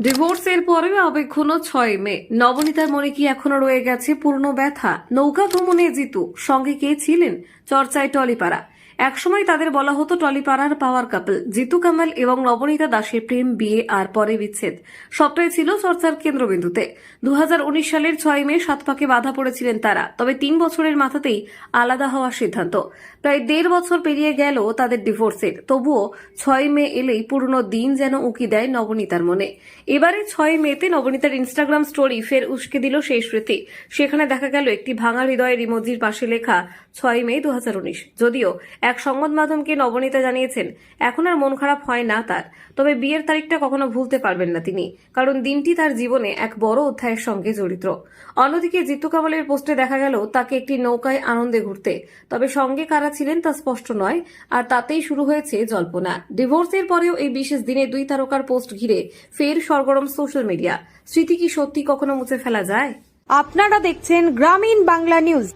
ডিভোর্সের পরেও আবেগঘন 6 মে। নবনীতার মনে কি এখনো রয়ে গেছে পুরনো ব্যথা? নৌকা ভ্রমণে জিতু, সঙ্গে কে ছিলেন? চর্চায় টলিপাড়া। একসময় তাদের বলা হতো টলিপাড়ার পাওয়ার কাপল। জিতু কামাল এবং নবনীতা দাসের প্রেম, বিয়ে আর পরে বিচ্ছেদ সবটাই ছিল চর্চার কেন্দ্রবিন্দুতে। 2019 সালের 6 মে 7 পাকে বাধা পড়েছিলেন তারা, তবে 3 বছরের মাথাতেই আলাদা হওয়ার সিদ্ধান্ত। প্রায় 1.5 বছর পেরিয়ে গেল তাদের ডিভোর্সের, তবুও 6 মে এলেই পুরনো দিন যেন উকি দেয় নবনীতার মনে। এবারে 6 মেতে নবনীতার ইনস্টাগ্রাম স্টোরি ফের উস্কে দিল সেই স্মৃতি। সেখানে দেখা গেল একটি ভাঙা হৃদয়ের ইমোজির পাশে লেখা 6 মে 2019। যদিও এক সংবাদ মাধ্যমকে নবনীতা জানিয়েছেন এখন আর মন খারাপ হয় না তার, তবে বিয়ের তারিখটা কখনো ভুলতে পারবেন না তিনি, কারণ দিনটি তার জীবনে এক বড় অধ্যায়ের সঙ্গে জড়িত। অন্যদিকে জিতু কামালের পোস্টে দেখা গেল তাকে একটি নৌকায় আনন্দে ঘুরতে, তবে সঙ্গে কারা ছিলেন তা স্পষ্ট নয়, আর তাতেই শুরু হয়েছে জল্পনা। ডিভোর্সের পরেও এই বিশেষ দিনে দুই তারকার পোস্ট ঘিরে ফের সরগরম সোশ্যাল মিডিয়া। স্মৃতি কি সত্যি কখনো মুছে ফেলা যায়? আপনারা দেখছেন গ্রামীণ বাংলা নিউজ।